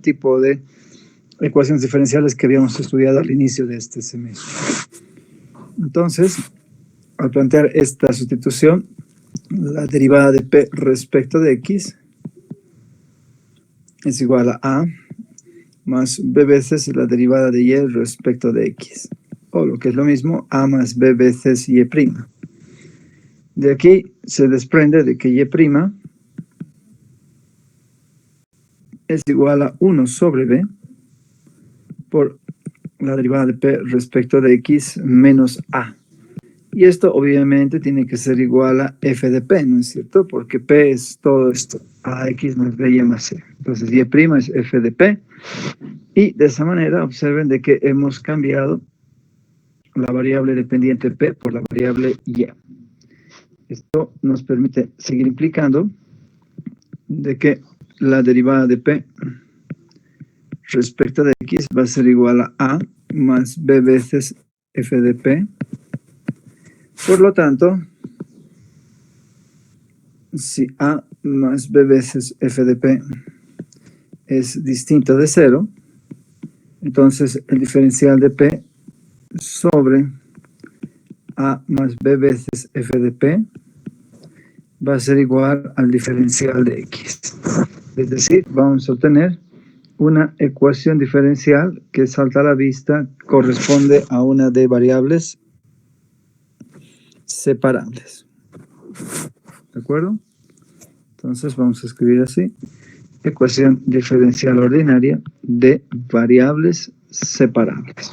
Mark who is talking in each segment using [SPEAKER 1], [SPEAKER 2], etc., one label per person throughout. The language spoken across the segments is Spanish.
[SPEAKER 1] tipo de ecuaciones diferenciales que habíamos estudiado al inicio de este semestre. Entonces, al plantear esta sustitución, la derivada de P respecto de X es igual a más B veces la derivada de Y respecto de X. O lo que es lo mismo, A más B veces Y'. De aquí se desprende de que Y' es igual a 1 sobre B por la derivada de P respecto de X menos A. Y esto obviamente tiene que ser igual a F de P, ¿no es cierto? Porque P es todo esto, AX más BY más C. Entonces Y' es F de P. Y de esa manera observen de que hemos cambiado la variable dependiente P por la variable Y. Esto nos permite seguir implicando de que la derivada de P respecto de X va a ser igual a A más B veces F de P. Por lo tanto, si A más B veces F de P es distinto de 0, entonces el diferencial de P sobre A más B veces F de P va a ser igual al diferencial de X. Es decir, vamos a obtener una ecuación diferencial que salta a la vista corresponde a una de variables separables. ¿De acuerdo? Entonces vamos a escribir así. Ecuación diferencial ordinaria de variables separables.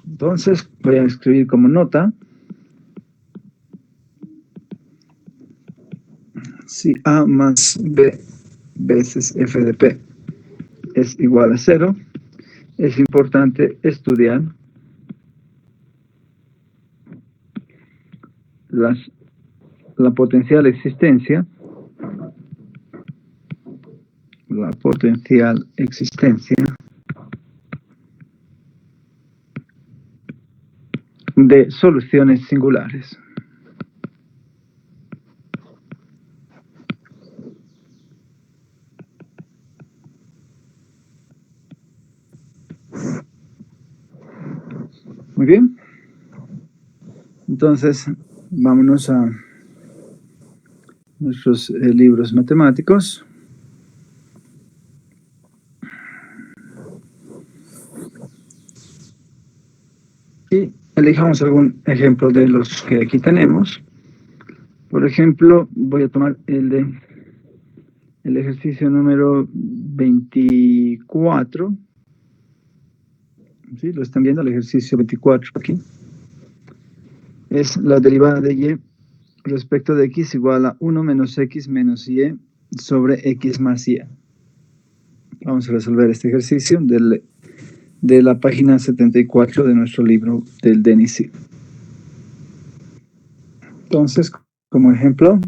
[SPEAKER 1] Entonces voy a escribir como nota. Si A más B veces F de P es igual a 0, es importante estudiar la potencial existencia de soluciones singulares. Muy bien. Entonces, vámonos a nuestros libros matemáticos. Y elijamos algún ejemplo de los que aquí tenemos. Por ejemplo, voy a tomar el ejercicio número 24. ¿Sí? Lo están viendo, el ejercicio 24 aquí. Es la derivada de Y respecto de X igual a 1 menos X menos Y sobre X más Y. Vamos a resolver este ejercicio de la página 74 de nuestro libro del DENISI. Entonces, como ejemplo,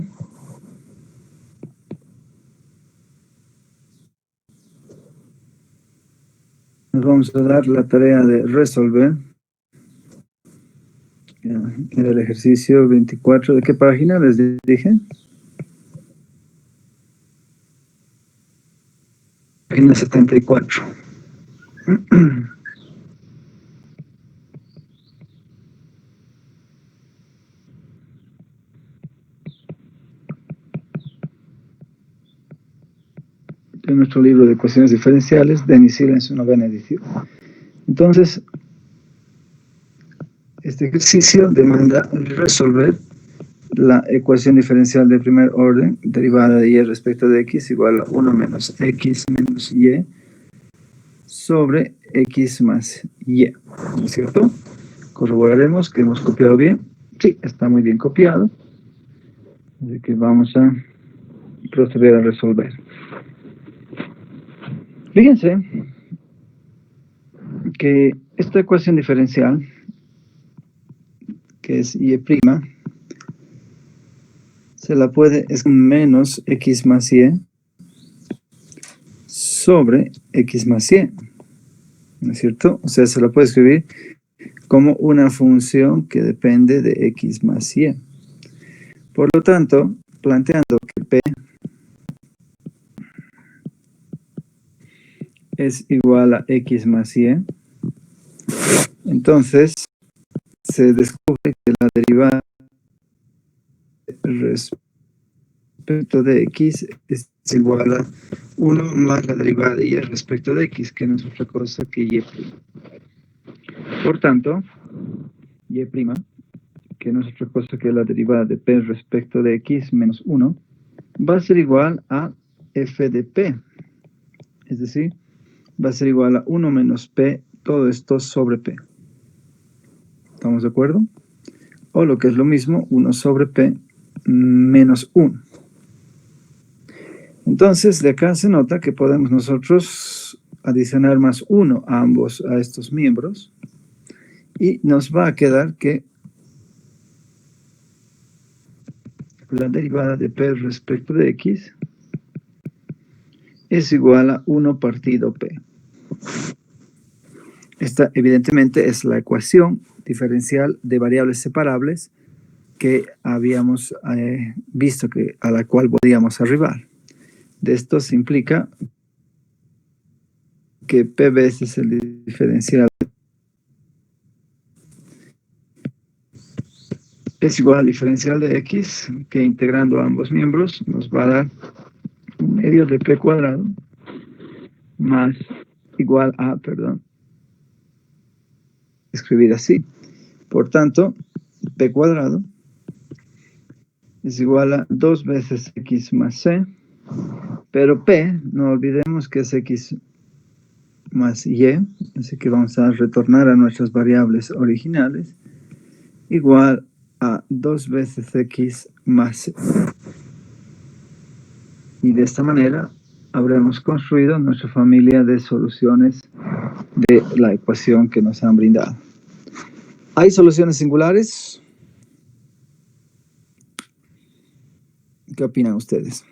[SPEAKER 1] nos vamos a dar la tarea de resolver el ejercicio 24. ¿De qué página les dije? Página 74. De nuestro libro de ecuaciones diferenciales, DENISI en su 9ª edición. Entonces, este ejercicio demanda resolver la ecuación diferencial de primer orden, derivada de Y respecto de X, igual a 1 menos X menos Y sobre X más Y. ¿No es cierto? Corroboraremos que hemos copiado bien. Sí, está muy bien copiado. Así que vamos a proceder a resolver. Fíjense que esta ecuación diferencial, que es Y', se la puede, es menos X más Y sobre X más Y, ¿no es cierto? O sea, se la puede escribir como una función que depende de X más Y. Por lo tanto, planteando que P es igual a x más y. Entonces, se descubre que la derivada respecto de x es igual a 1 más la derivada de y respecto de x, que no es otra cosa que y'. Por tanto, y', que no es otra cosa que la derivada de p respecto de x menos 1, va a ser igual a f de p. Es decir, va a ser igual a 1 menos p, todo esto sobre p. ¿Estamos de acuerdo? O lo que es lo mismo, 1 sobre p menos 1. Entonces, de acá se nota que podemos nosotros adicionar más 1 a estos miembros, y nos va a quedar que la derivada de p respecto de x es igual a 1 partido p. Esta evidentemente es la ecuación diferencial de variables separables que habíamos visto a la cual podíamos arribar. De esto se implica que p veces es el diferencial es igual al diferencial de x, que integrando ambos miembros nos va a dar un medio de p cuadrado más igual a, escribir así. Por tanto, p cuadrado es igual a 2 veces x más c, pero p, no olvidemos que es x más y, así que vamos a retornar a nuestras variables originales, igual a 2 veces x más c. Y de esta manera habremos construido nuestra familia de soluciones de la ecuación que nos han brindado. ¿Hay soluciones singulares? ¿Qué opinan ustedes?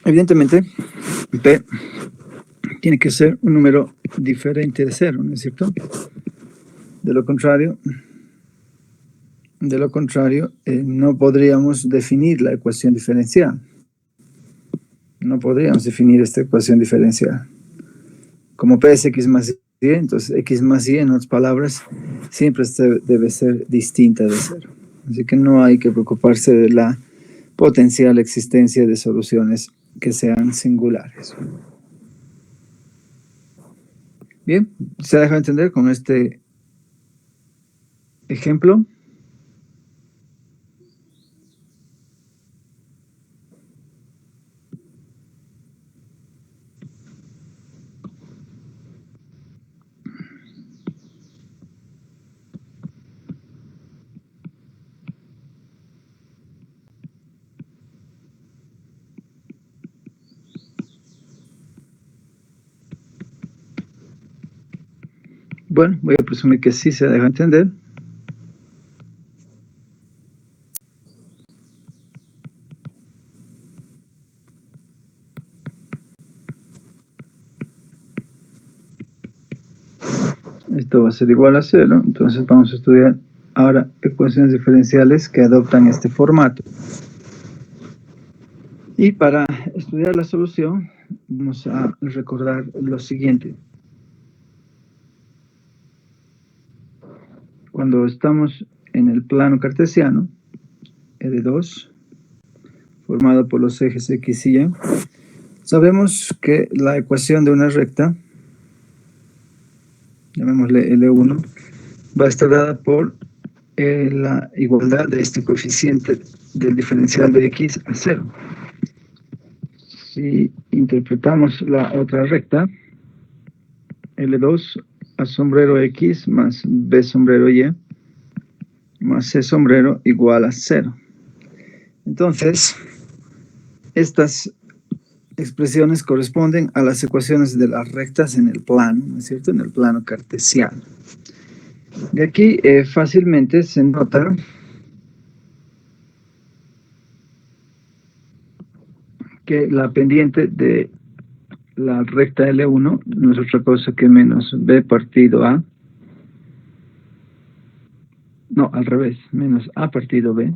[SPEAKER 1] Evidentemente, p tiene que ser un número diferente de 0, ¿no es cierto? De lo contrario, no podríamos definir la ecuación diferencial. No podríamos definir esta ecuación diferencial. Como p es x más y, entonces x más y, en otras palabras, siempre debe ser distinta de 0. Así que no hay que preocuparse de la potencial existencia de soluciones que sean singulares. Bien, ¿se deja entender con este ejemplo? Bueno, voy a presumir que sí se deja entender. Esto va a ser igual a 0, entonces vamos a estudiar ahora ecuaciones diferenciales que adoptan este formato. Y para estudiar la solución, vamos a recordar lo siguiente. Cuando estamos en el plano cartesiano, L2, formado por los ejes X y Y, sabemos que la ecuación de una recta, llamémosle L1, va a estar dada por la igualdad de este coeficiente del diferencial de X a 0. Si interpretamos la otra recta, L2 a sombrero X más B sombrero Y más C sombrero igual a 0. Entonces, estas expresiones corresponden a las ecuaciones de las rectas en el plano, ¿no es cierto? En el plano cartesiano. De aquí fácilmente se nota que la pendiente de la recta L1 no es otra cosa que menos B partido A. No, al revés, menos A partido B.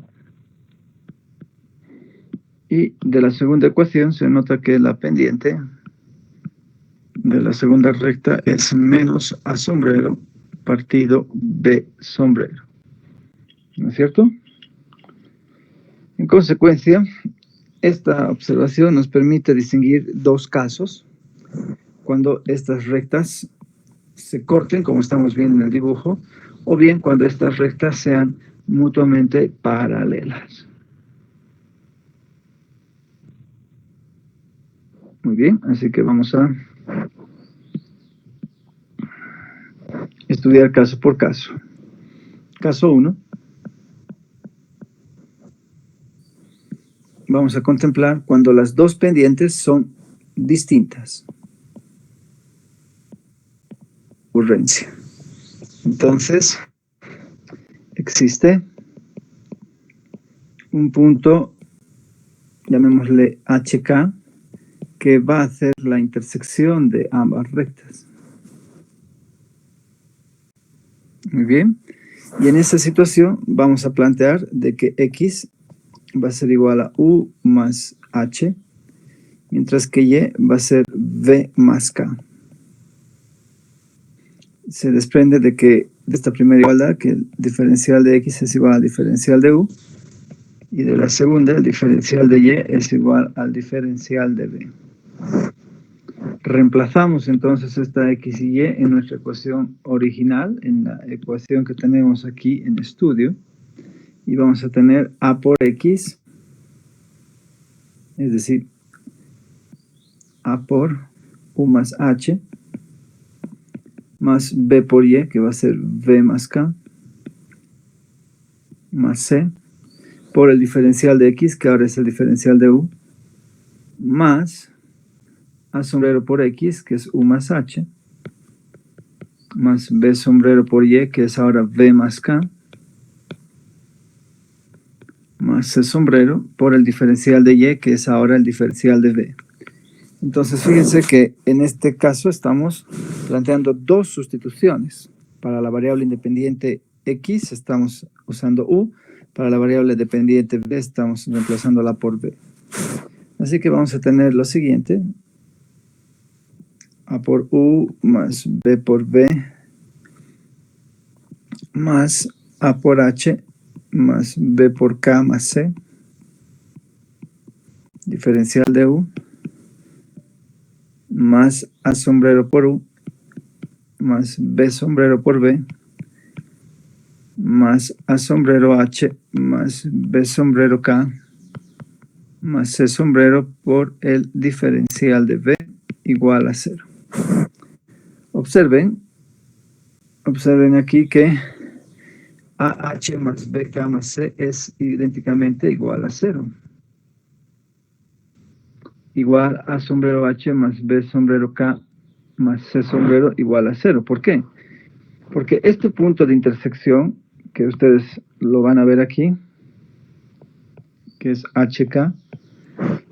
[SPEAKER 1] Y de la segunda ecuación se nota que la pendiente de la segunda recta es menos A sombrero partido B sombrero. ¿No es cierto? En consecuencia, esta observación nos permite distinguir dos casos cuando estas rectas se corten, como estamos viendo en el dibujo, o bien cuando estas rectas sean mutuamente paralelas. Muy bien, así que vamos a estudiar caso por caso. Caso 1. Vamos a contemplar cuando las dos pendientes son distintas. Ocurrencia. Entonces, existe un punto, llamémosle HK, que va a hacer la intersección de ambas rectas. Muy bien. Y en esta situación vamos a plantear de que X va a ser igual a U más H, mientras que Y va a ser V más K. Se desprende de esta primera igualdad, que el diferencial de X es igual al diferencial de U, y de la segunda, el diferencial de Y es igual al diferencial de V. Reemplazamos entonces esta X y Y en nuestra ecuación original, en la ecuación que tenemos aquí en estudio, y vamos a tener A por X, es decir, A por U más H, más B por Y, que va a ser V más K, más C, por el diferencial de X, que ahora es el diferencial de U, más A sombrero por X, que es U más H, más B sombrero por Y, que es ahora V más K, más C sombrero por el diferencial de Y, que es ahora el diferencial de V. Entonces, fíjense que en este caso estamos planteando dos sustituciones. Para la variable independiente X estamos usando U, para la variable dependiente B estamos reemplazándola por B. Así que vamos a tener lo siguiente: A por U más B por B más A por H más B por K más C, diferencial de U, más A sombrero por U, más B sombrero por B, más A sombrero H, más B sombrero K, más C sombrero por el diferencial de B igual a 0. Observen aquí que AH más BK más C es idénticamente igual a 0. Igual A sombrero H más B sombrero K más C sombrero igual a 0. ¿Por qué? Porque este punto de intersección, que ustedes lo van a ver aquí, que es HK,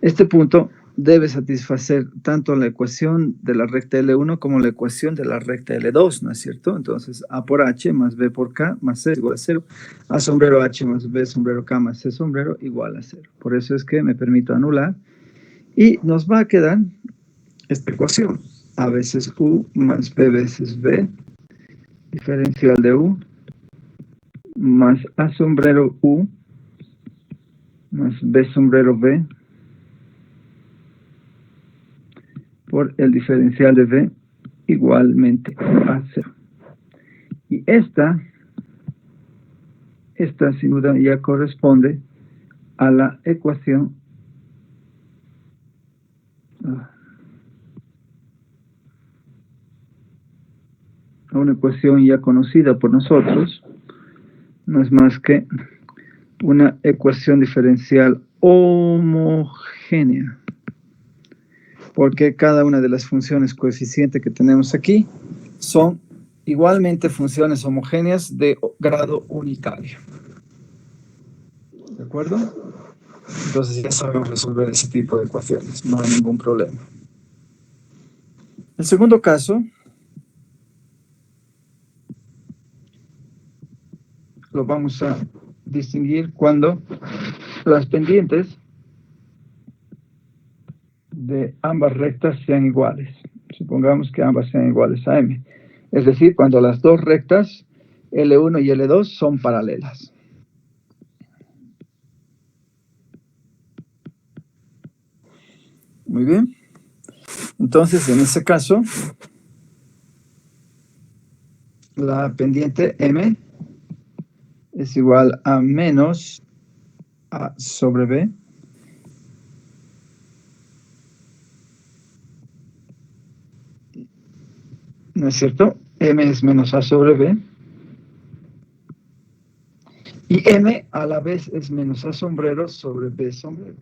[SPEAKER 1] este punto debe satisfacer tanto la ecuación de la recta L1 como la ecuación de la recta L2, ¿no es cierto? Entonces, A por H más B por K más C igual a 0. A sombrero H más B sombrero K más C sombrero igual a 0. Por eso es que me permito anular. Y nos va a quedar esta ecuación. A veces U más B veces B, diferencial de U, más A sombrero U, más B sombrero B, por el diferencial de V igualmente a 0. Y esta sin duda ya corresponde a la ecuación a una ecuación ya conocida por nosotros. No es más que una ecuación diferencial homogénea, porque cada una de las funciones coeficiente que tenemos aquí son igualmente funciones homogéneas de grado unitario. ¿De acuerdo? Entonces ya sabemos resolver ese tipo de ecuaciones, no hay ningún problema. El segundo caso lo vamos a distinguir cuando las pendientes de ambas rectas sean iguales. Supongamos que ambas sean iguales a M. Es decir, cuando las dos rectas, L1 y L2, son paralelas. Muy bien. Entonces, en ese caso, la pendiente M es igual a menos A sobre B ¿no es cierto? M es menos A sobre B. Y M a la vez es menos A sombrero sobre B sombrero.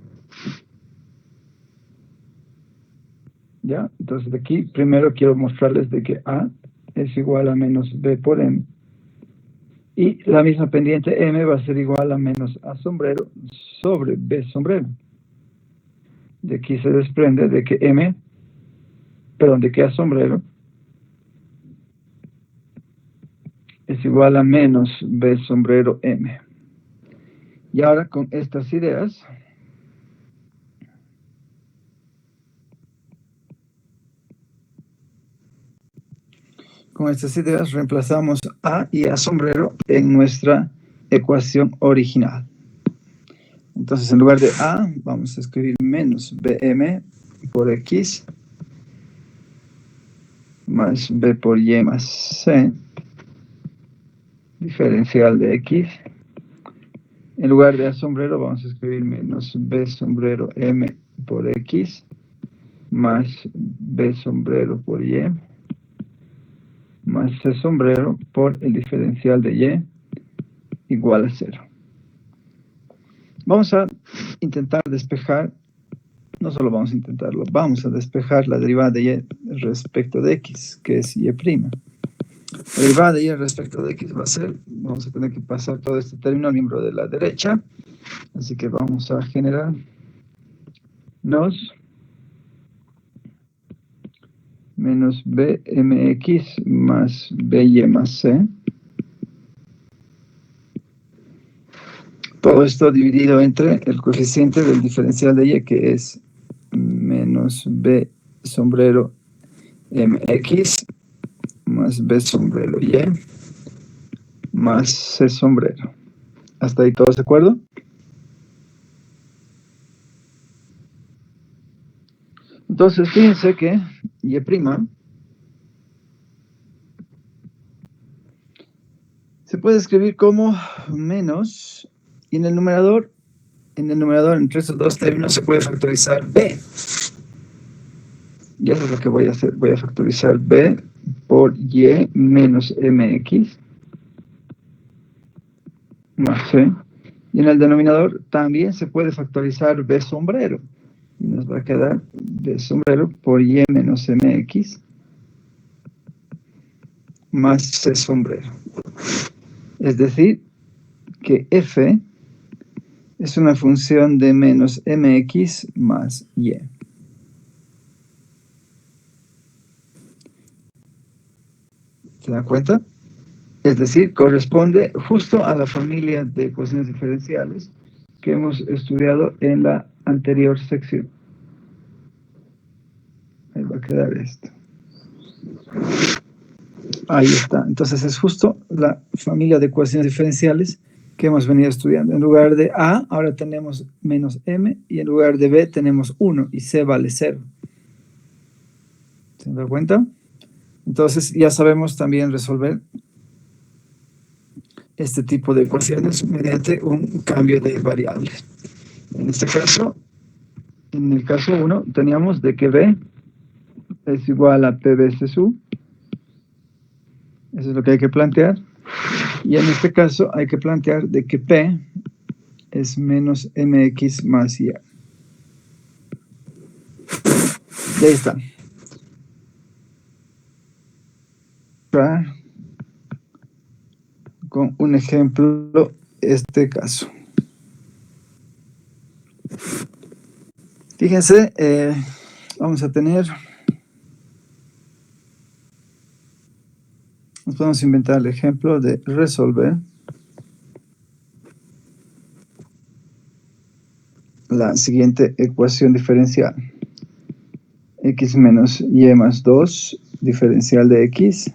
[SPEAKER 1] ¿Ya? Entonces de aquí primero quiero mostrarles de que A es igual a menos B por M. Y la misma pendiente M va a ser igual a menos A sombrero sobre B sombrero. De aquí se desprende de que de que A sombrero es igual a menos B sombrero M. Y ahora con estas ideas, reemplazamos A y A sombrero en nuestra ecuación original. Entonces, en lugar de A, vamos a escribir menos BM por X más B por Y más C, diferencial de X. En lugar de A sombrero, vamos a escribir menos B sombrero M por X más B sombrero por Y más C sombrero por el diferencial de Y igual a 0. Vamos a intentar despejar, no solo vamos a intentarlo, vamos a despejar la derivada de Y respecto de X, que es Y'. La derivada de Y respecto de X va a ser, vamos a tener que pasar todo este término al miembro de la derecha, así que vamos a generar menos BMX más BY más C. Todo esto dividido entre el coeficiente del diferencial de Y, que es menos B sombrero MX más B sombrero Y más C sombrero. ¿Hasta ahí todos de acuerdo? Entonces, fíjense que Y' se puede escribir como menos, y en el numerador entre esos dos términos se puede factorizar B. Y eso es lo que voy a hacer. Voy a factorizar B por Y menos MX más C. Y en el denominador también se puede factorizar B sombrero. Y nos va a quedar B sombrero por Y menos MX más C sombrero. Es decir, que F es una función de menos MX más Y. ¿Se dan cuenta? Es decir, corresponde justo a la familia de ecuaciones diferenciales que hemos estudiado en la anterior sección. Ahí va a quedar esto. Ahí está. Entonces es justo la familia de ecuaciones diferenciales que hemos venido estudiando. En lugar de A, ahora tenemos menos M, y en lugar de B tenemos 1, y C vale 0. ¿Se dan cuenta? Entonces ya sabemos también resolver este tipo de ecuaciones mediante un cambio de variables. En este caso, en el caso 1, teníamos de que B es igual a P veces U. Eso es lo que hay que plantear. Y en este caso hay que plantear de que P es menos MX más Y. Y ahí está. Con un ejemplo, este caso. Fíjense, vamos a tener, nos podemos inventar el ejemplo de resolver la siguiente ecuación diferencial. x menos y más 2, diferencial de x,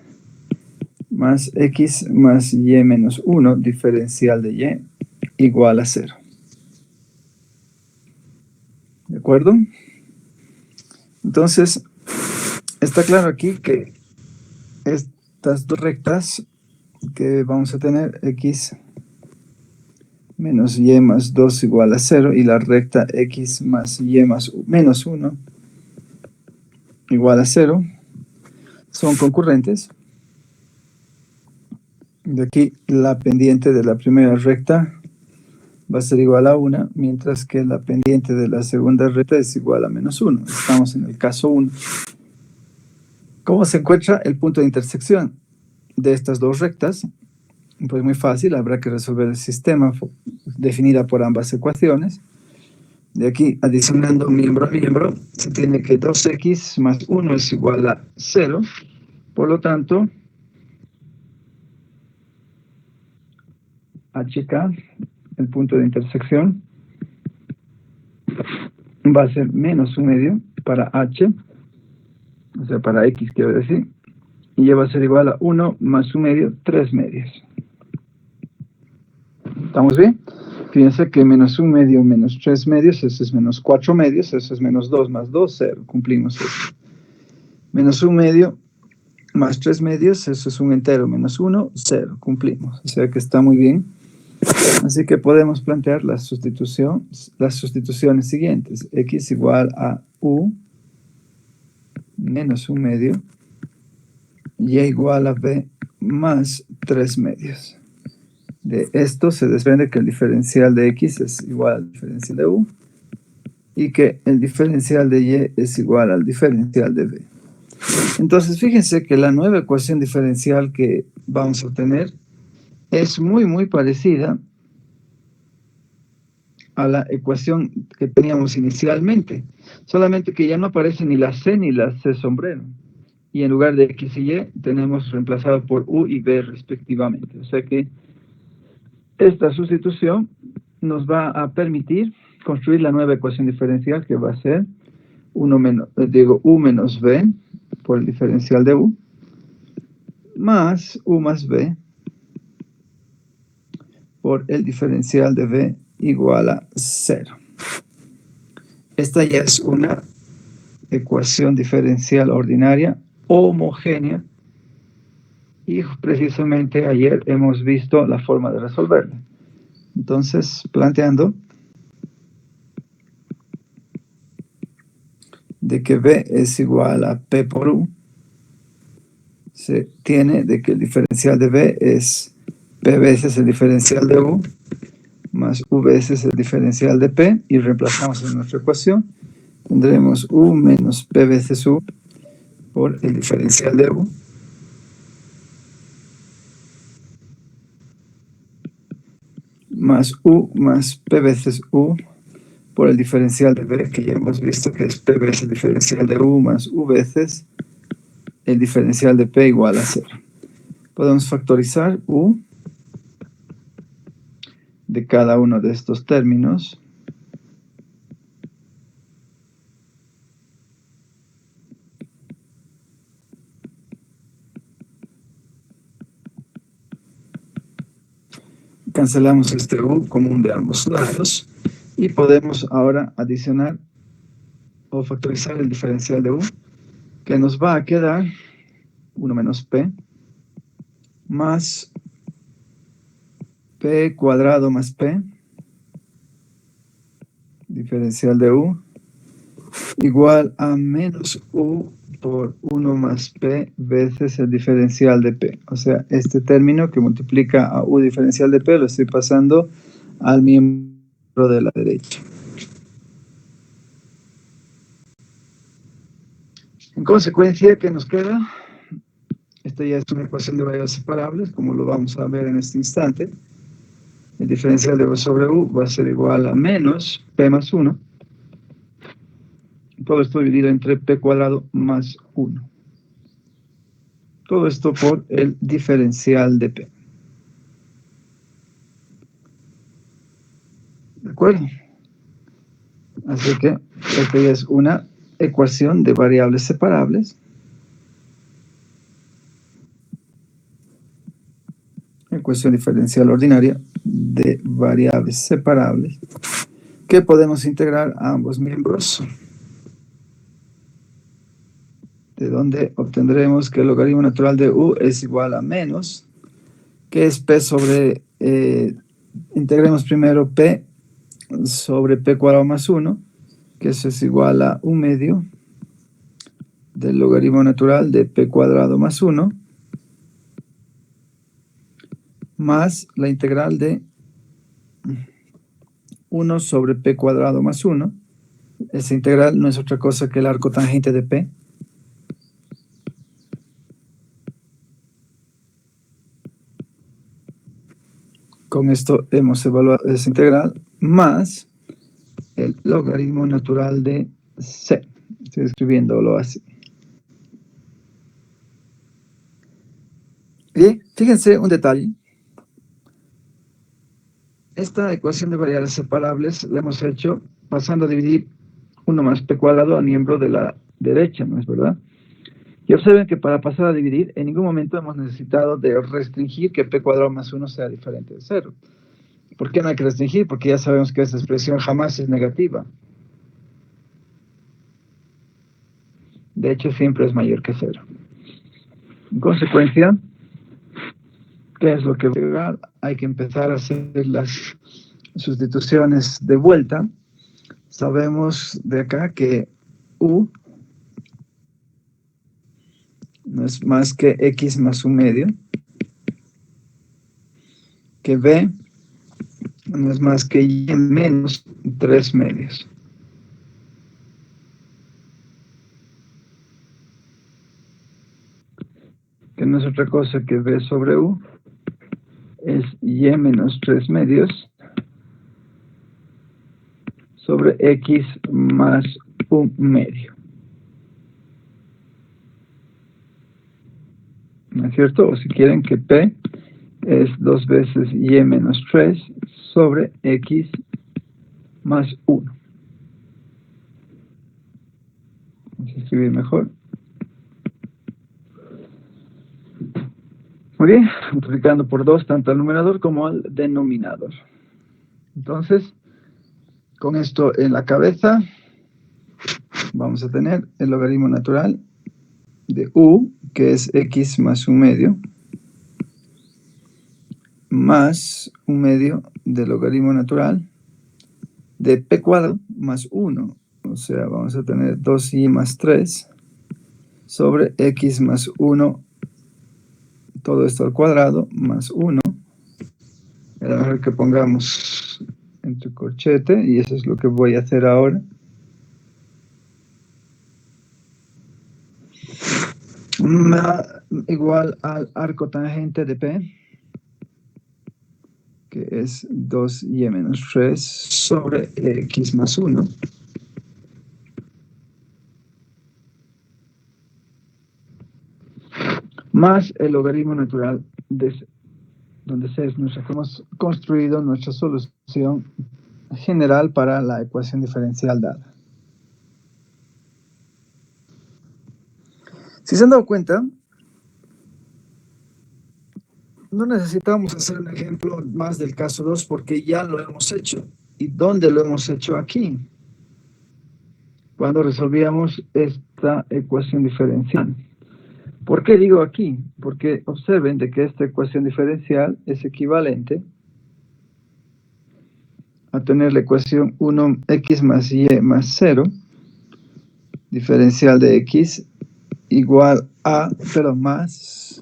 [SPEAKER 1] más x más y menos 1, diferencial de y, igual a 0. ¿De acuerdo? Entonces, está claro aquí que estas dos rectas que vamos a tener, x menos y más 2 igual a 0, y la recta x más y más menos 1 igual a 0, son concurrentes. De aquí la pendiente de la primera recta va a ser igual a 1, mientras que la pendiente de la segunda recta es igual a menos 1. Estamos en el caso 1. ¿Cómo se encuentra el punto de intersección de estas dos rectas? Pues muy fácil, habrá que resolver el sistema definida por ambas ecuaciones. De aquí, adicionando miembro a miembro, se tiene que 2x más 1 es igual a 0. Por lo tanto, HK, el punto de intersección, va a ser menos 1/2 para H, o sea, para X quiero decir, y ya va a ser igual a 1 más 1/2, 3/2. ¿Estamos bien? Fíjense que menos 1/2 menos 3/2, eso es menos 4/2, eso es menos 2 más 2, 0, cumplimos eso. Menos 1/2 más 3/2, eso es un entero, menos 1, 0, cumplimos. O sea que está muy bien. Así que podemos plantear las sustituciones siguientes. X igual a U menos 1/2, y igual a B más 3/2. De esto se desprende que el diferencial de X es igual al diferencial de U y que el diferencial de Y es igual al diferencial de B. Entonces, fíjense que la nueva ecuación diferencial que vamos a obtener es muy parecida a la ecuación que teníamos inicialmente, solamente que ya no aparece ni la C ni la C sombrero, y en lugar de X y Y tenemos reemplazado por U y B respectivamente. O sea que esta sustitución nos va a permitir construir la nueva ecuación diferencial, que va a ser U menos B por el diferencial de U, más U más B por el diferencial de B igual a 0. Esta ya es una ecuación diferencial ordinaria homogénea, y precisamente ayer hemos visto la forma de resolverla. Entonces, planteando de que B es igual a P por U, se tiene de que el diferencial de B es P veces el diferencial de U más U veces el diferencial de P, y reemplazamos en nuestra ecuación. Tendremos U menos P veces U por el diferencial de U más U más P veces U por el diferencial de B, que ya hemos visto que es P veces el diferencial de U más U veces el diferencial de P igual a 0. Podemos factorizar U de cada uno de estos términos. Cancelamos este U común de ambos lados y podemos ahora adicionar o factorizar el diferencial de U, que nos va a quedar 1 menos P más P cuadrado más P, diferencial de U, igual a menos U por 1 más P veces el diferencial de P. O sea, este término que multiplica a U diferencial de P lo estoy pasando al miembro de la derecha. En consecuencia, ¿qué nos queda? Esta ya es una ecuación de variables separables, como lo vamos a ver en este instante. El diferencial de U sobre U va a ser igual a menos P más 1. Todo esto dividido entre P cuadrado más 1. Todo esto por el diferencial de P. ¿De acuerdo? Así que esta ya es una ecuación de variables separables. Ecuación diferencial ordinaria de variables separables que podemos integrar a ambos miembros, de donde obtendremos que el logaritmo natural de u es igual a menos, que es p sobre, integremos primero p sobre p cuadrado más 1, que eso es igual a 1 medio del logaritmo natural de p cuadrado más 1, más la integral de 1 sobre p cuadrado más 1. Esa integral no es otra cosa que el arco tangente de p. Con esto hemos evaluado esa integral, más el logaritmo natural de c. Estoy escribiéndolo así. Y fíjense un detalle. Esta ecuación de variables separables la hemos hecho pasando a dividir 1 más p cuadrado al miembro de la derecha, ¿no es verdad? Y observen que para pasar a dividir, en ningún momento hemos necesitado de restringir que p cuadrado más 1 sea diferente de 0. ¿Por qué no hay que restringir? Porque ya sabemos que esta expresión jamás es negativa. De hecho, siempre es mayor que 0. En consecuencia, ¿qué es lo que hay que empezar a hacer las sustituciones de vuelta? Sabemos de acá que u no es más que x más 1 medio, que b no es más que y menos 3 medios. Que no es otra cosa que b sobre u es y menos 3 medios sobre x más 1 medio. ¿No es cierto? O si quieren que p es 2 veces y menos 3 sobre x más 1. Vamos a escribir mejor. Muy bien, multiplicando por 2 tanto al numerador como al denominador. Entonces, con esto en la cabeza, vamos a tener el logaritmo natural de u, que es x más 1 medio, más 1 medio del logaritmo natural de p cuadrado más 1. O sea, vamos a tener 2y más 3 sobre x más 1, todo esto al cuadrado, más 1. Era mejor que pongamos entre corchete, y eso es lo que voy a hacer ahora. Igual al arco tangente de P, que es 2y menos 3 sobre x más 1. Más el logaritmo natural de C, donde C es nuestra, hemos construido nuestra solución general para la ecuación diferencial dada. Si se han dado cuenta, no necesitamos hacer un ejemplo más del caso 2 porque ya lo hemos hecho. ¿Y dónde lo hemos hecho? Aquí. Cuando resolvíamos esta ecuación diferencial. ¿Por qué digo aquí? Porque observen de que esta ecuación diferencial es equivalente a tener la ecuación 1x más y más 0, diferencial de x, igual a, pero más,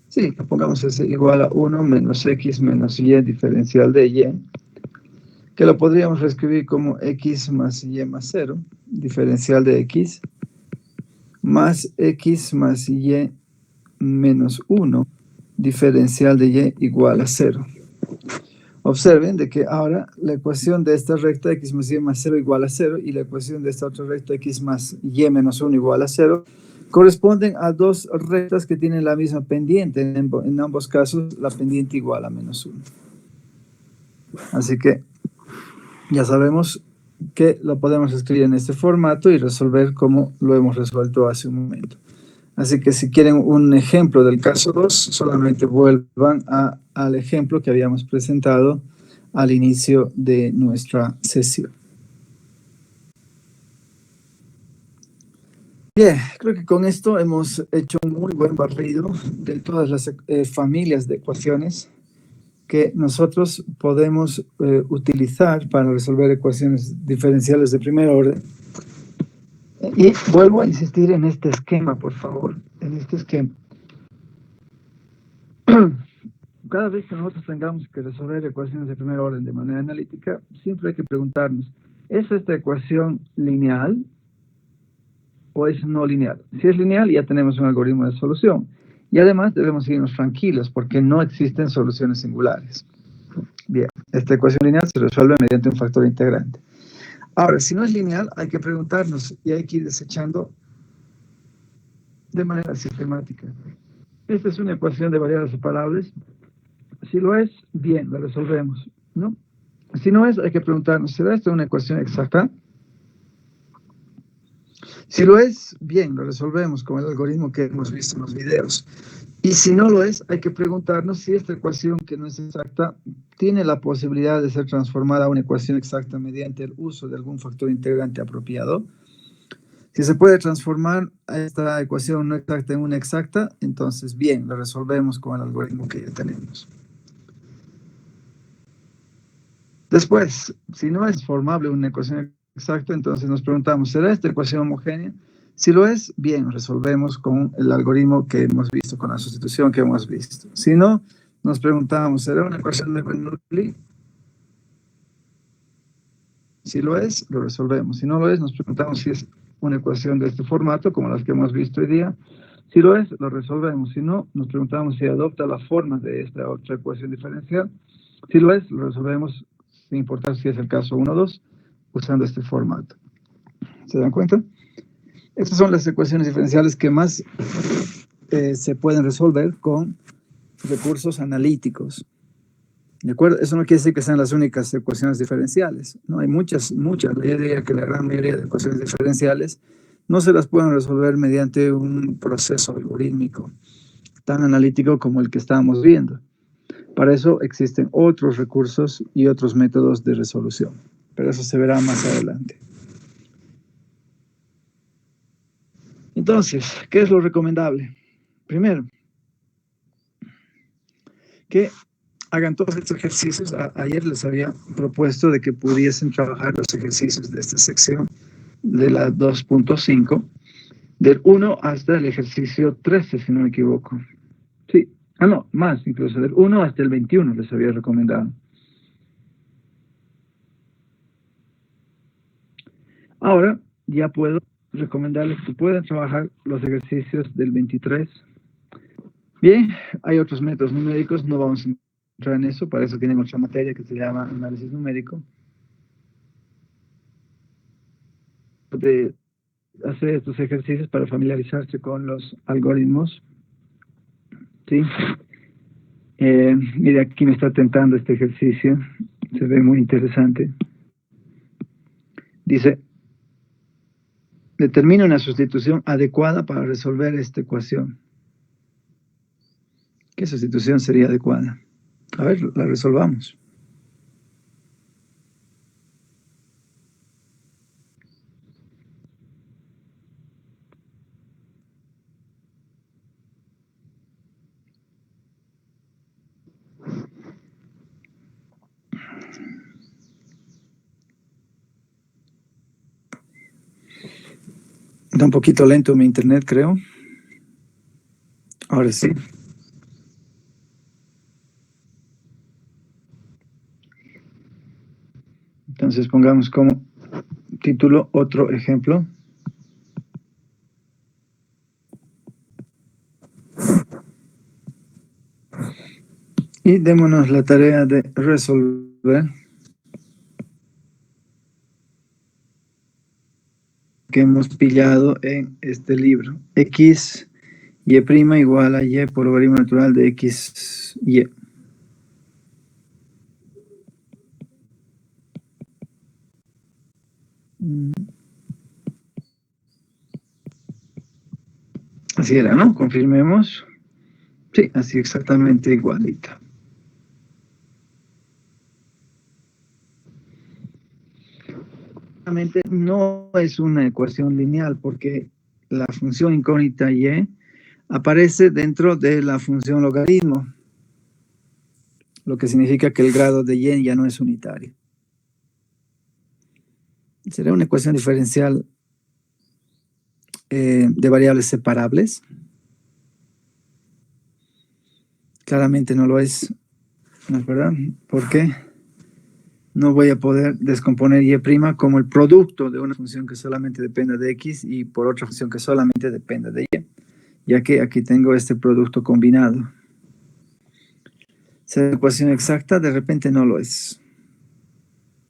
[SPEAKER 1] sí, pongamos ese, igual a 1 menos x menos y, diferencial de y, que lo podríamos reescribir como x más y más 0, diferencial de x, más x más y menos 1, diferencial de y igual a 0. Observen de que ahora la ecuación de esta recta x más y más 0 igual a 0 y la ecuación de esta otra recta x más y menos 1 igual a 0 corresponden a dos rectas que tienen la misma pendiente. En ambos casos la pendiente igual a menos 1. Así que ya sabemos que lo podemos escribir en este formato y resolver como lo hemos resuelto hace un momento. Así que si quieren un ejemplo del caso 2, solamente vuelvan al ejemplo que habíamos presentado al inicio de nuestra sesión. Bien, creo que con esto hemos hecho un muy buen barrido de todas las familias de ecuaciones que nosotros podemos utilizar para resolver ecuaciones diferenciales de primer orden. Y vuelvo a insistir en este esquema, por favor, en este esquema. Cada vez que nosotros tengamos que resolver ecuaciones de primer orden de manera analítica, siempre hay que preguntarnos, ¿es esta ecuación lineal o es no lineal? Si es lineal, ya tenemos un algoritmo de solución. Y además debemos irnos tranquilos porque no existen soluciones singulares. Bien, esta ecuación lineal se resuelve mediante un factor integrante. Ahora, si no es lineal, hay que preguntarnos y hay que ir desechando de manera sistemática. Esta es una ecuación de variables separables. Si lo es, bien, la resolvemos, ¿no? Si no es, hay que preguntarnos, ¿será esta una ecuación exacta? Si lo es, bien, lo resolvemos con el algoritmo que hemos visto en los videos. Y si no lo es, hay que preguntarnos si esta ecuación que no es exacta tiene la posibilidad de ser transformada a una ecuación exacta mediante el uso de algún factor integrante apropiado. Si se puede transformar a esta ecuación no exacta en una exacta, entonces bien, la resolvemos con el algoritmo que ya tenemos. Después, si no es formable una ecuación exacta, entonces nos preguntamos, ¿será esta ecuación homogénea? Si lo es, bien, resolvemos con el algoritmo que hemos visto, con la sustitución que hemos visto. Si no, nos preguntamos, ¿será una ecuación de Bernoulli? Si lo es, lo resolvemos. Si no lo es, nos preguntamos si es una ecuación de este formato, como las que hemos visto hoy día. Si lo es, lo resolvemos. Si no, nos preguntamos si adopta la forma de esta otra ecuación diferencial. Si lo es, lo resolvemos sin importar si es el caso 1 o 2, usando este formato. ¿Se dan cuenta? Estas son las ecuaciones diferenciales que más se pueden resolver con recursos analíticos. ¿De acuerdo? Eso no quiere decir que sean las únicas ecuaciones diferenciales. No, hay muchas. Yo diría que la gran mayoría de ecuaciones diferenciales no se las pueden resolver mediante un proceso algorítmico tan analítico como el que estábamos viendo. Para eso existen otros recursos y otros métodos de resolución, pero eso se verá más adelante. Entonces, ¿qué es lo recomendable? Primero, que hagan todos estos ejercicios. Ayer les había propuesto de que pudiesen trabajar los ejercicios de esta sección de la 2.5, del 1 hasta el ejercicio 13, si no me equivoco. Sí, no, más incluso, del 1 hasta el 21 les había recomendado. Ahora ya puedo recomendarles que puedan trabajar los ejercicios del 23. Bien, hay otros métodos numéricos, no vamos a entrar en eso, para eso tienen otra materia que se llama análisis numérico. De hacer estos ejercicios para familiarizarse con los algoritmos. ¿Sí? Mire, aquí me está tentando este ejercicio, se ve muy interesante. Dice, determina una sustitución adecuada para resolver esta ecuación. ¿Qué sustitución sería adecuada? A ver, la resolvamos. Está un poquito lento mi internet, creo. Ahora sí. Entonces pongamos como título otro ejemplo. Y démonos la tarea de resolver que hemos pillado en este libro. X, Y' igual a Y por logaritmo natural de X, Y. Así era, ¿no? Confirmemos. Sí, así exactamente igualita. Realmente no es una ecuación lineal porque la función incógnita y aparece dentro de la función logaritmo, lo que significa que el grado de y ya no es unitario. Será una ecuación diferencial de variables separables. Claramente no lo es, ¿no es verdad? ¿Por qué? No voy a poder descomponer y' como el producto de una función que solamente dependa de x y por otra función que solamente dependa de y, ya que aquí tengo este producto combinado. Si la ecuación exacta, de repente no lo es.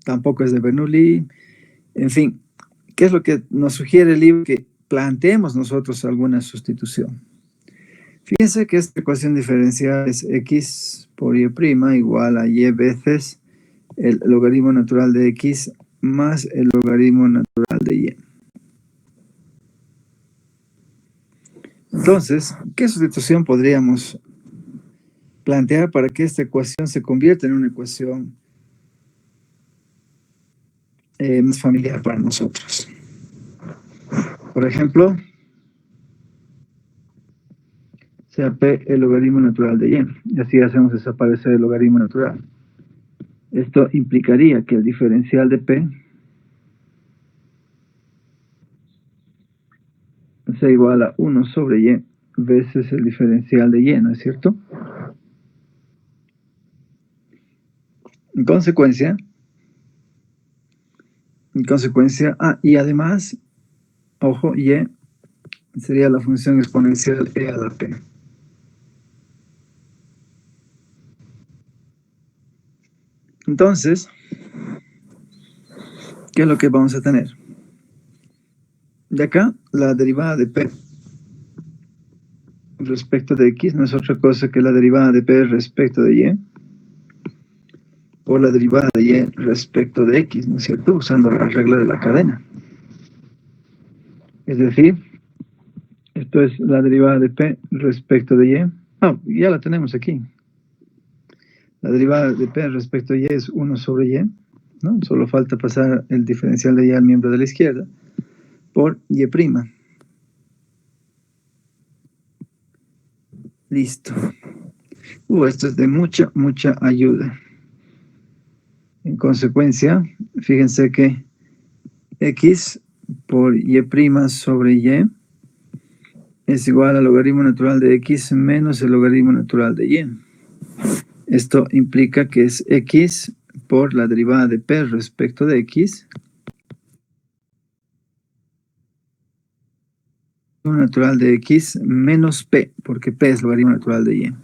[SPEAKER 1] Tampoco es de Bernoulli. En fin, ¿qué es lo que nos sugiere el libro? Que planteemos nosotros alguna sustitución. Fíjense que esta ecuación diferencial es x por y' igual a y veces el logaritmo natural de x más el logaritmo natural de y. Entonces, ¿qué sustitución podríamos plantear para que esta ecuación se convierta en una ecuación más familiar para nosotros? Por ejemplo, sea p el logaritmo natural de y. Y así hacemos desaparecer el logaritmo natural. Esto implicaría que el diferencial de p sea igual a 1 sobre y veces el diferencial de y, ¿no es cierto? En consecuencia, y además, ojo, y sería la función exponencial e a la p. Entonces, ¿qué es lo que vamos a tener? De acá, la derivada de p respecto de x no es otra cosa que la derivada de p respecto de y por la derivada de y respecto de x, ¿no es cierto? Usando la regla de la cadena. Es decir, esto es la derivada de p respecto de y. Ya la tenemos aquí. La derivada de p respecto de y es 1 sobre y, ¿no? Solo falta pasar el diferencial de y al miembro de la izquierda por y'. Listo. Esto es de mucha, mucha ayuda. En consecuencia, fíjense que x por y' sobre y es igual al logaritmo natural de x menos el logaritmo natural de y. Esto implica que es x por la derivada de p respecto de x natural de x menos p, porque p es logaritmo natural de y.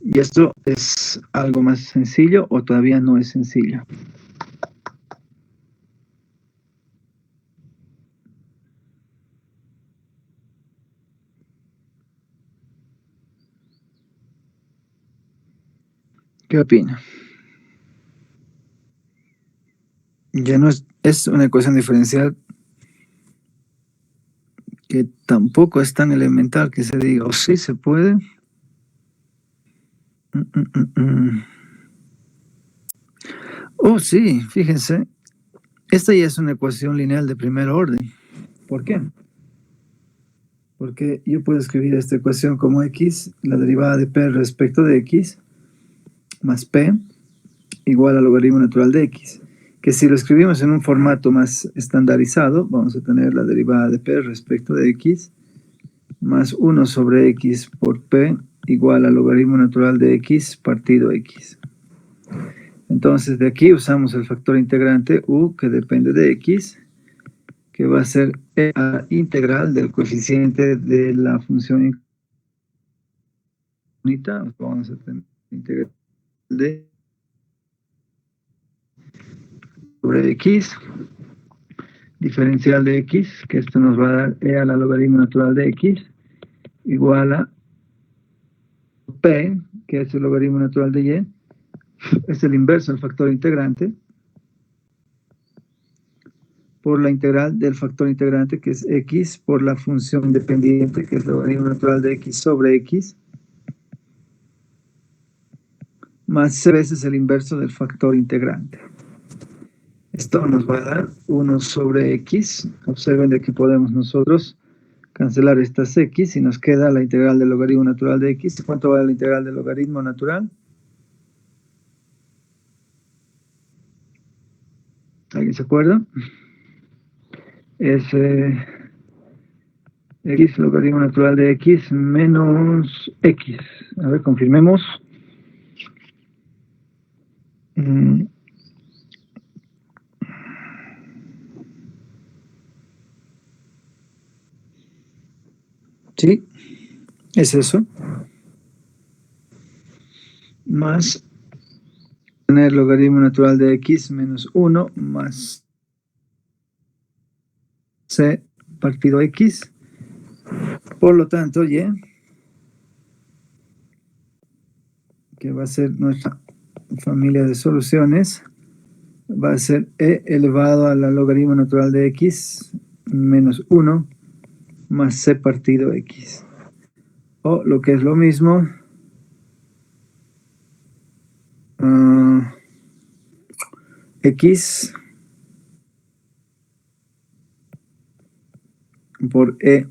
[SPEAKER 1] ¿Y esto es algo más sencillo o todavía no es sencillo? ¿Qué opina? Ya no es una ecuación diferencial que tampoco es tan elemental que se diga, o sí se puede. Oh, sí, fíjense, esta ya es una ecuación lineal de primer orden. ¿Por qué? Porque yo puedo escribir esta ecuación como x, la derivada de p respecto de x, más p, igual al logaritmo natural de x. Que si lo escribimos en un formato más estandarizado, vamos a tener la derivada de p respecto de x, más 1 sobre x por p, igual al logaritmo natural de x partido x. Entonces, de aquí usamos el factor integrante u, que depende de x, que va a ser la integral del coeficiente de la función incógnita. Vamos a tener integral de sobre x, diferencial de x, que esto nos va a dar e a la logaritmo natural de x, igual a p, que es el logaritmo natural de y, es el inverso del factor integrante, por la integral del factor integrante, que es x, por la función independiente, que es el logaritmo natural de x sobre x, más c veces el inverso del factor integrante. Esto nos va a dar 1 sobre x. Observen de que podemos nosotros cancelar estas x y nos queda la integral del logaritmo natural de x. ¿Cuánto vale la integral del logaritmo natural? ¿Alguien se acuerda? Es x logaritmo natural de x menos x. A ver, confirmemos. Sí, es eso. Más tener logaritmo natural de x menos 1 más c partido x. Por lo tanto, y, que va a ser nuestra familia de soluciones, va a ser e elevado a la logaritmo natural de x menos 1 más c partido x. O lo que es lo mismo, x por e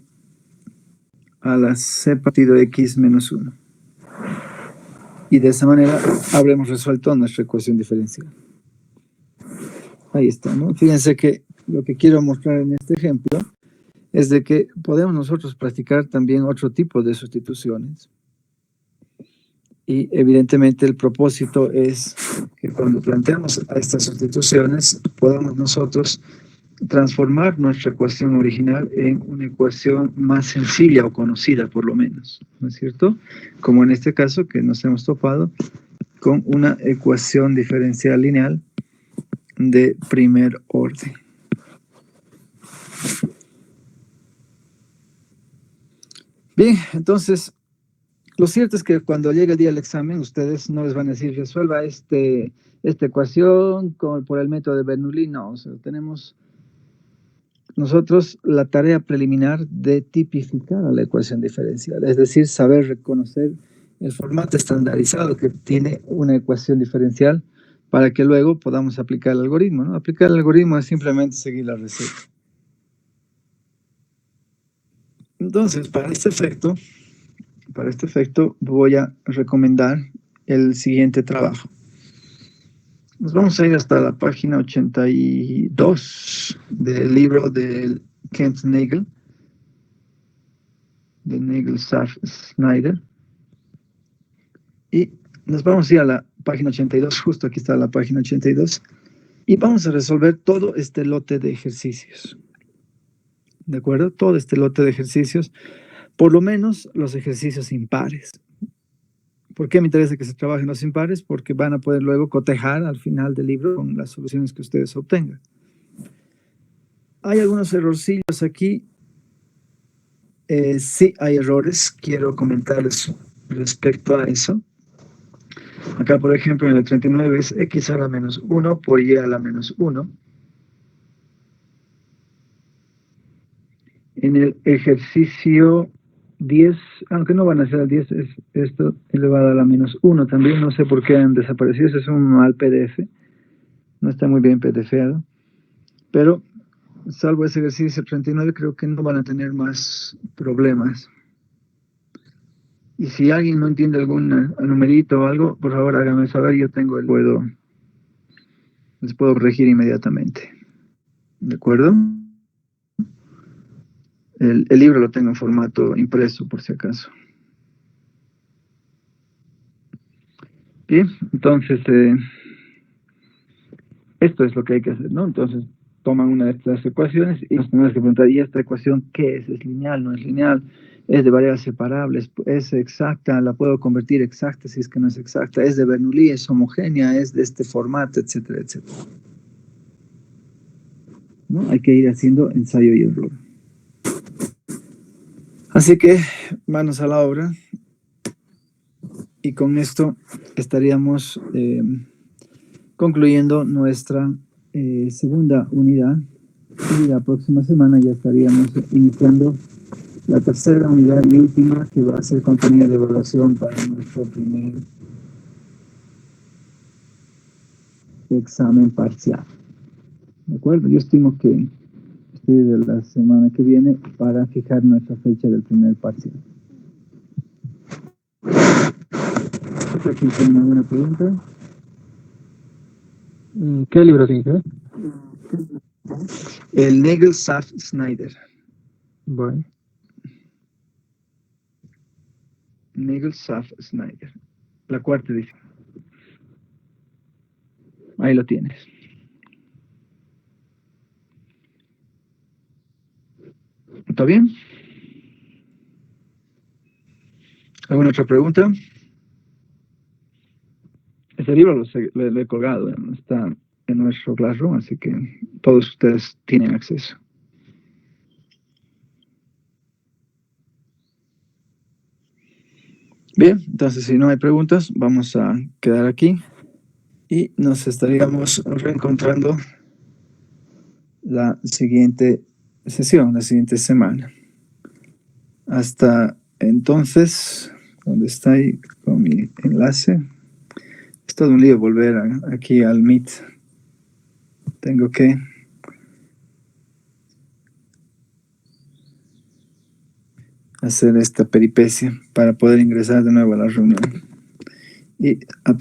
[SPEAKER 1] a la c partido x menos 1. Y de esa manera habremos resuelto nuestra ecuación diferencial. Ahí está, ¿no? Fíjense que lo que quiero mostrar en este ejemplo es de que podemos nosotros practicar también otro tipo de sustituciones. Y evidentemente el propósito es que cuando planteamos a estas sustituciones podamos nosotros transformar nuestra ecuación original en una ecuación más sencilla o conocida por lo menos, ¿no es cierto? Como en este caso que nos hemos topado con una ecuación diferencial lineal de primer orden. Bien, entonces, lo cierto es que cuando llegue el día del examen, ustedes no les van a decir, resuelva esta ecuación por el método de Bernoulli. No, o sea, tenemos nosotros la tarea preliminar de tipificar a la ecuación diferencial, es decir, saber reconocer el formato estandarizado que tiene una ecuación diferencial para que luego podamos aplicar el algoritmo, ¿no? Aplicar el algoritmo es simplemente seguir la receta. Entonces, para este efecto voy a recomendar el siguiente trabajo. Nos vamos a ir hasta la página 82 del libro de Kent Nagel, de Nagel Snyder. Y nos vamos a ir a la página 82, justo aquí está la página 82, y vamos a resolver todo este lote de ejercicios. ¿De acuerdo? Todo este lote de ejercicios, por lo menos los ejercicios impares. ¿Por qué me interesa que se trabajen los impares? Porque van a poder luego cotejar al final del libro con las soluciones que ustedes obtengan. Hay algunos errorcillos aquí. Sí hay errores, quiero comentarles respecto a eso. Acá, por ejemplo, en el 39 es x a la menos 1 por y a la menos 1. En el ejercicio 10, aunque no van a ser al 10, es esto elevado a la menos 1 también. No sé por qué han desaparecido, ese es un mal PDF. No está muy bien PDFeado. Pero, salvo ese ejercicio 39, creo que no van a tener más problemas. Y si alguien no entiende algún numerito o algo, por favor háganme saber, yo tengo les puedo corregir inmediatamente. ¿De acuerdo? El libro lo tengo en formato impreso, por si acaso. Bien, entonces, esto es lo que hay que hacer, ¿no? Entonces, toman una de estas ecuaciones y nos tenemos que preguntar, ¿y esta ecuación qué es? ¿Es lineal? ¿No es lineal? ¿Es de variables separables? ¿Es exacta? ¿La puedo convertir exacta si es que no es exacta? ¿Es de Bernoulli? ¿Es homogénea? ¿Es de este formato? Etcétera, etcétera. ¿No? Hay que ir haciendo ensayo y error. Así que, manos a la obra. Y con esto estaríamos concluyendo nuestra segunda unidad Y la próxima semana ya estaríamos iniciando la tercera unidad y última, que va a ser contenido de evaluación para nuestro primer examen parcial. ¿De acuerdo? Yo estimo que estoy de la semana que viene para fijar nuestra fecha del primer parcial. ¿Aquí tienen alguna pregunta?
[SPEAKER 2] ¿Qué libro tiene que ver?
[SPEAKER 1] El Nagel Saf Snyder.
[SPEAKER 2] Bueno,
[SPEAKER 1] Nagel Saf Snyder. La cuarta edición. Ahí lo tienes. ¿Está bien? ¿Alguna otra pregunta? Ese libro lo he colgado, está en nuestro Classroom, así que todos ustedes tienen acceso. Bien, entonces si no hay preguntas, vamos a quedar aquí y nos estaríamos reencontrando la siguiente sesión, la siguiente semana. Hasta entonces, ¿dónde está ahí con mi enlace? Es todo un lío volver aquí al Meet. Tengo que hacer esta peripecia para poder ingresar de nuevo a la reunión. Y a